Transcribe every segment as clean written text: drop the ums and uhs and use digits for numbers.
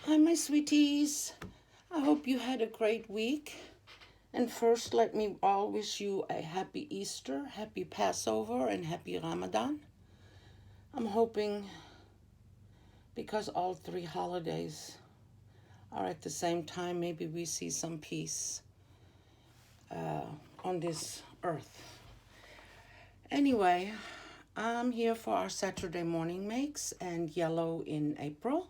Hi, my sweeties. I hope you had a great week. And first, let me all wish you a happy Easter, happy Passover, and happy Ramadan. I'm hoping because all three holidays are at the same time, maybe we see some peace on this earth. Anyway, I'm here for our Saturday morning makes and yellow in April.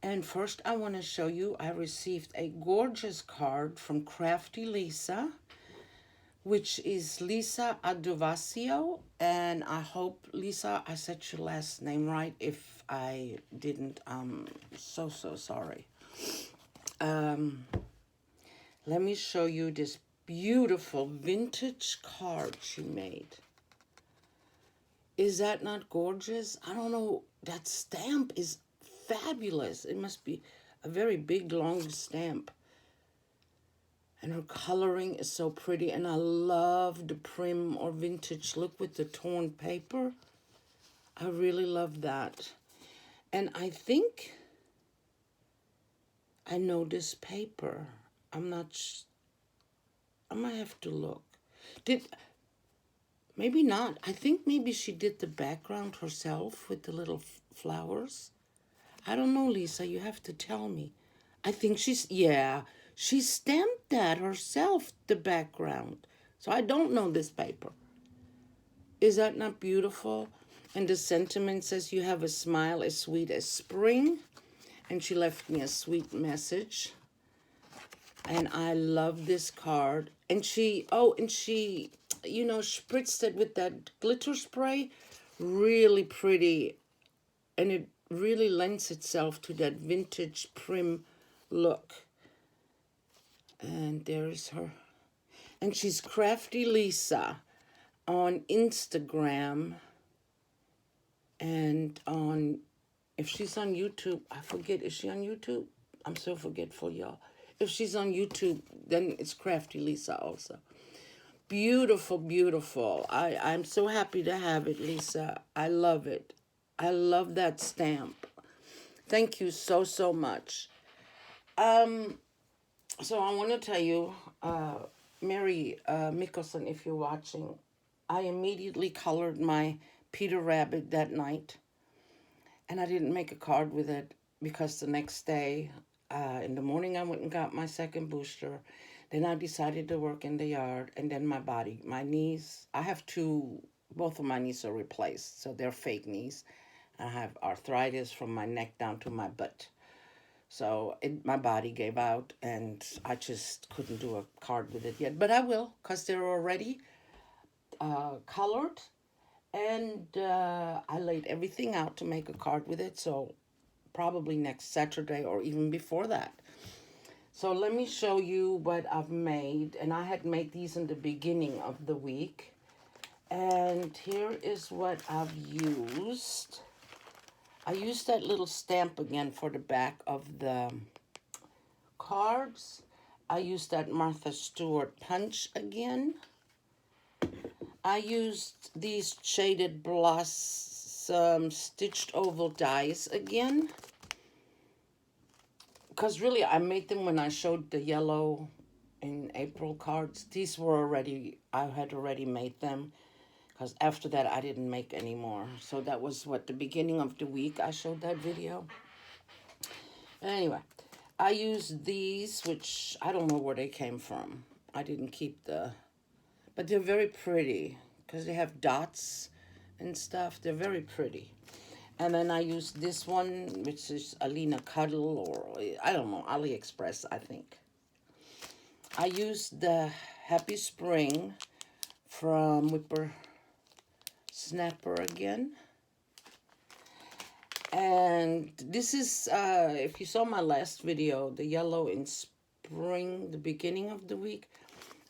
And first, I want to show you I received a gorgeous card from Crafty Lisa, which is Lisa Adovasio. And I hope, Lisa, I said your last name right. If I didn't, I'm so sorry. Let me show you this beautiful vintage card she made. Is that not gorgeous? I don't know. That stamp is fabulous. It must be a very big, long stamp. And her coloring is so pretty. And I love the prim or vintage look with the torn paper. I really love that. And I think I know this paper. I'm not I might have to look. Maybe not. I think maybe she did the background herself with the little flowers. I don't know, Lisa. You have to tell me. I think she stamped that herself, the background. So I don't know this paper. Is that not beautiful? And the sentiment says, you have a smile as sweet as spring. And she left me a sweet message. And I love this card. And she spritzed it with that glitter spray. Really pretty. And it really lends itself to that vintage prim look. And there's her. And she's Crafty Lisa on Instagram. And if she's on YouTube, I forget, is she on YouTube? I'm so forgetful, y'all. If she's on YouTube, then it's Crafty Lisa also. Beautiful, beautiful. I'm so happy to have it, Lisa. I love it. I love that stamp. Thank you so much. So I want to tell you, Mary Mickelson, if you're watching, I immediately colored my Peter Rabbit that night. And I didn't make a card with it because the next day, in the morning, I went and got my second booster. Then I decided to work in the yard. And then my knees, I have both of my knees are replaced. So they're fake knees. I have arthritis from my neck down to my butt. So my body gave out and I just couldn't do a card with it yet. But I will, because they're already colored. And I laid everything out to make a card with it. So probably next Saturday or even before that. So let me show you what I've made. And I had made these in the beginning of the week. And here is what I've used. I used that little stamp again for the back of the cards. I used that Martha Stewart punch again. I used these shaded blossom stitched oval dies again. Because really, I made them when I showed the yellow in April cards. These were I had already made them. Because after that, I didn't make any more. So that was the beginning of the week I showed that video. Anyway, I used these, which I don't know where they came from. I didn't keep but they're very pretty because they have dots and stuff. They're very pretty. And then I used this one, which is Alina Cuddle, or I don't know, AliExpress, I think. I used the Happy Spring from Whipper Snapper again. And this is, if you saw my last video, the yellow in spring, the beginning of the week,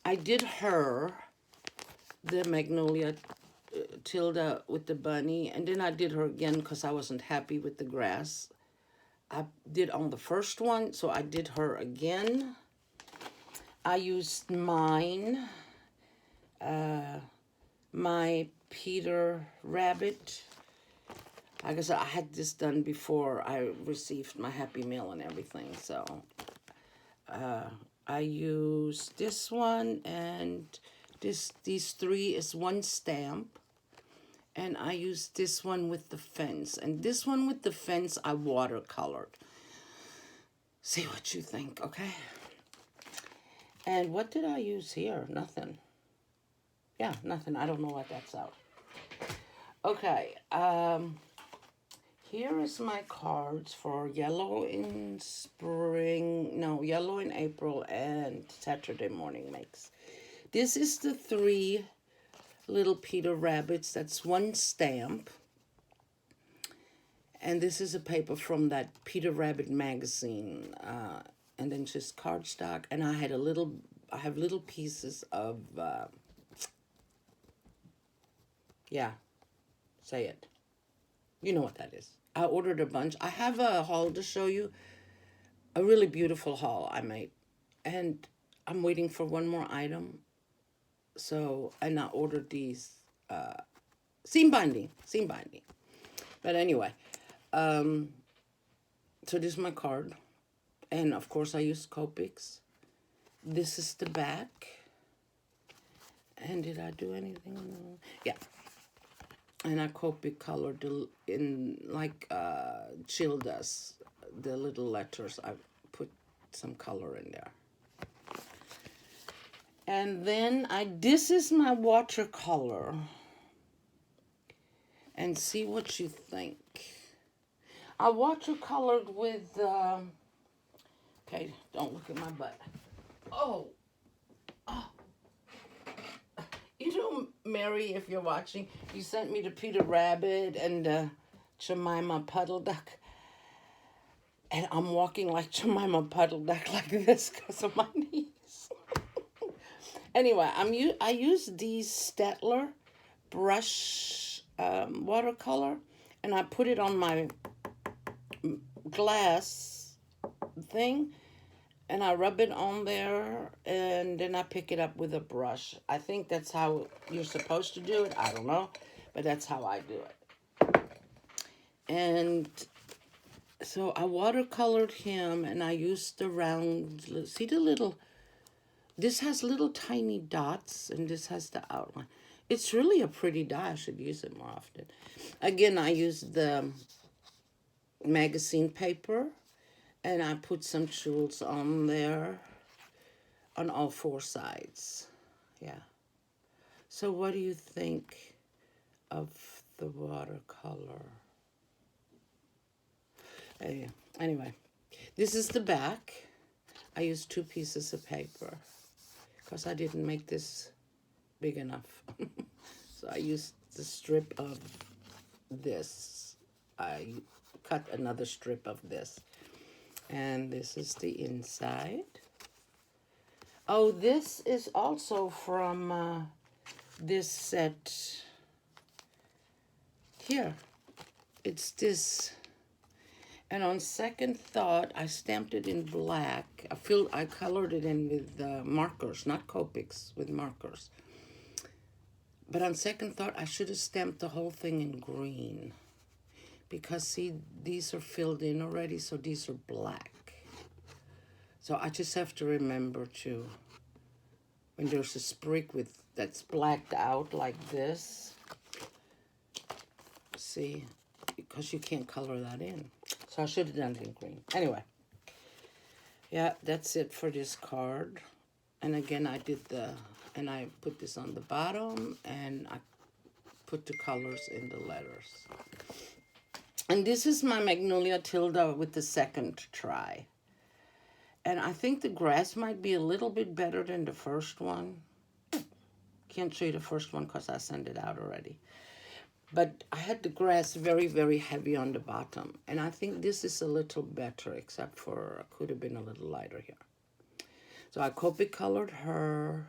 I did her, the Magnolia Tilda with the bunny, and then I did her again because I wasn't happy with the grass. I did on the first one, so I did her again. I used my Peter Rabbit Like I said, I had this done before I received my Happy Meal and everything. So I use this one, and these three is one stamp. And I use this one with the fence. And this one with the fence I watercolored. See what you think, okay? And what did I use here? Nothing. Yeah, nothing. I don't know what that's out. Okay, here is my cards for yellow in spring, no, yellow in April and Saturday morning makes. This is the three little Peter Rabbits. That's one stamp. And this is a paper from that Peter Rabbit magazine. And then just cardstock. And I have little pieces of, yeah, say it. You know what that is. I ordered a bunch. I have a haul to show you. A really beautiful haul I made. And I'm waiting for one more item. So, and I ordered these seam binding. But anyway, so this is my card. And of course I use Copics. This is the back. And did I do anything? Yeah. And I Copic colored in like Chill does. The little letters, I put some color in there. And then this is my watercolor. And see what you think. I watercolored with, okay, don't look at my butt. Oh. You know, Mary, if you're watching, you sent me to Peter Rabbit and Jemima Puddle Duck. And I'm walking like Jemima Puddle Duck like this because of my knees. Anyway, I use these Staedtler brush watercolor, and I put it on my glass thing, and I rub it on there, and then I pick it up with a brush. I think that's how you're supposed to do it. I don't know, but that's how I do it. And so I watercolored him, and I used the round, see the little, this has little tiny dots, and this has the outline. It's really a pretty die. I should use it more often. Again, I used the magazine paper, and I put some jewels on there on all four sides. Yeah. So what do you think of the watercolor? Anyway, this is the back. I used 2 pieces of paper because I didn't make this big enough. So I used the strip of this. I cut another strip of this. And this is the inside. Oh, this is also from this set here. It's this. And on second thought, I stamped it in black. I colored it in with markers, not Copics, with markers. But on second thought, I should have stamped the whole thing in green. Because, see, these are filled in already, so these are black. So I just have to remember to, when there's a sprig that's blacked out like this, see, because you can't color that in. So I should have done it in green. Anyway, yeah, that's it for this card. And again, I put this on the bottom, and I put the colors in the letters. And this is my Magnolia Tilda with the second try. And I think the grass might be a little bit better than the first one. Can't show you the first one because I sent it out already. But I had the grass very, very heavy on the bottom. And I think this is a little better, except for it could have been a little lighter here. So I Copic colored her.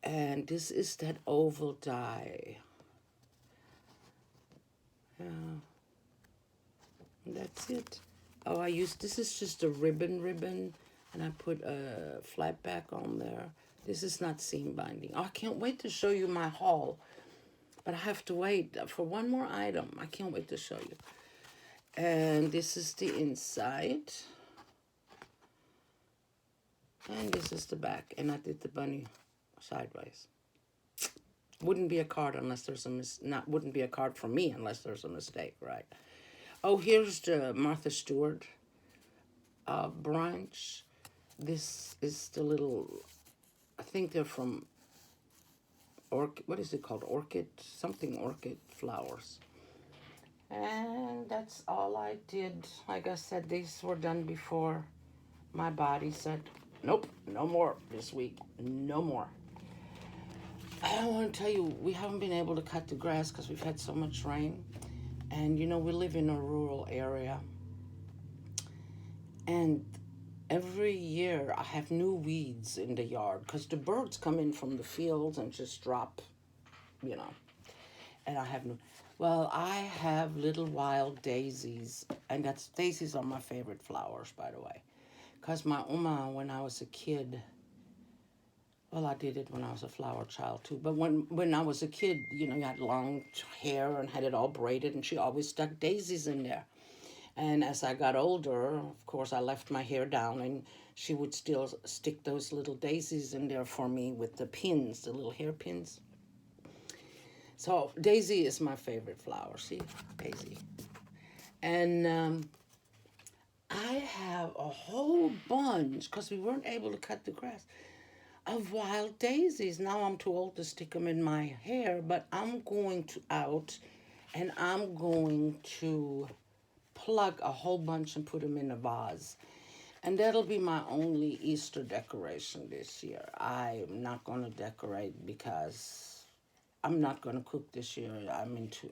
And this is that oval die. Yeah. And that's it. Oh, this is just a ribbon, and I put a flat back on there. This is not seam binding. Oh, I can't wait to show you my haul. But I have to wait for one more item. I can't wait to show you. And this is the inside. And this is the back. And I did the bunny sideways. Wouldn't be a card unless there's a wouldn't be a card for me unless there's a mistake, right? Oh, here's the Martha Stewart branch. This is the little, I think they're from orchid, what is it called? Orchid, something orchid flowers. And that's all I did. Like I said, these were done before my body said, nope, no more this week, no more. I want to tell you, we haven't been able to cut the grass because we've had so much rain. And you know, we live in a rural area. And every year I have new weeds in the yard because the birds come in from the fields and just drop, you know. And I have new. Well, I have little wild daisies. And daisies are my favorite flowers, by the way. Because my Oma, when I was a kid, well, I did it when I was a flower child too. But when I was a kid, you know, you had long hair and had it all braided, and she always stuck daisies in there. And as I got older, of course, I left my hair down, and she would still stick those little daisies in there for me with the pins, the little hair pins. So daisy is my favorite flower. See, daisy. And I have a whole bunch, because we weren't able to cut the grass, of wild daisies. Now I'm too old to stick them in my hair, but I'm going out and I'm going to plug a whole bunch and put them in a vase. And that'll be my only Easter decoration this year. I'm not going to decorate because I'm not going to cook this year.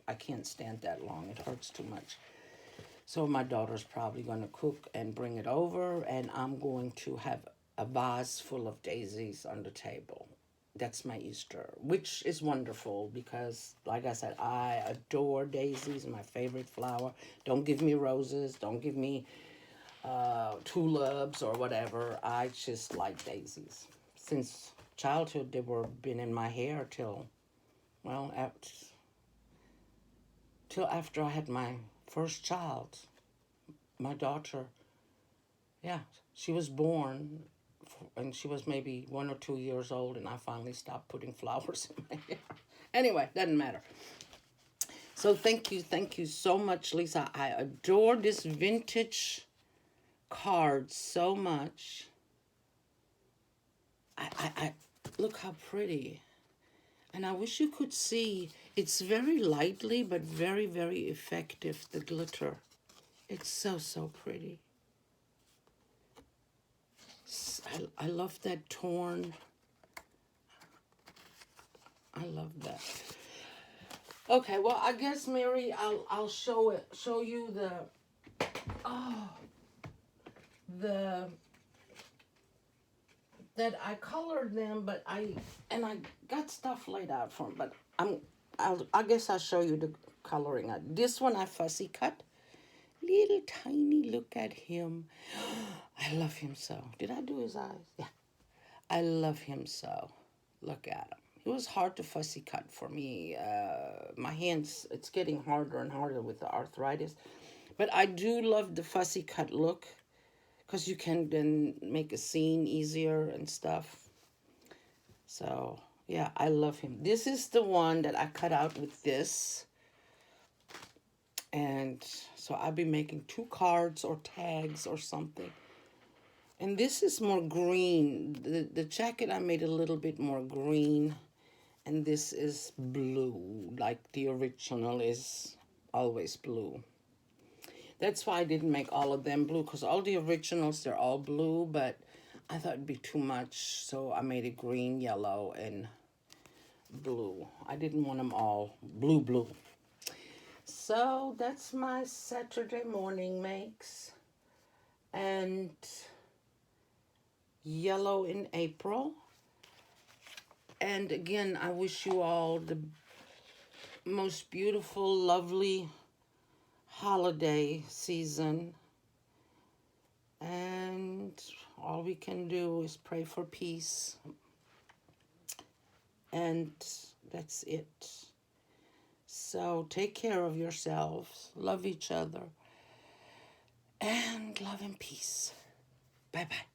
I can't stand that long. It hurts too much. So my daughter's probably going to cook and bring it over, and I'm going to have a vase full of daisies on the table. That's my Easter, which is wonderful because, like I said, I adore daisies, my favorite flower. Don't give me roses. Don't give me tulips or whatever. I just like daisies. Since childhood, they were been in my hair till after I had my first child, my daughter. Yeah, she was born, and she was maybe 1 or 2 years old, and I finally stopped putting flowers in my hair. Anyway, doesn't matter. So thank you so much, Lisa. I adore this vintage card so much. I look how pretty. And I wish you could see, it's very lightly, but very, very effective, the glitter. It's so pretty. I love that torn. I love that. Okay, well, I guess, Mary, I'll show you that I colored them, but I got stuff laid out for them, but I guess I'll show you the coloring. This one I fussy cut. Little tiny, look at him. I love him so. Did I do his eyes? Yeah. I love him so. Look at him. It was hard to fussy cut for me. My hands, it's getting harder and harder with the arthritis. But I do love the fussy cut look, because you can then make a scene easier and stuff. So, yeah, I love him. This is the one that I cut out with this. And so I'll be making 2 cards or tags or something. And this is more green. The jacket I made a little bit more green. And this is blue, like the original is always blue. That's why I didn't make all of them blue, because all the originals, they're all blue, but I thought it'd be too much, so I made it green, yellow, and blue. I didn't want them all blue. So that's my Saturday morning makes. And yellow in April. And again, I wish you all the most beautiful, lovely holiday season. And all we can do is pray for peace. And that's it. So take care of yourselves, love each other, and love and peace. Bye bye.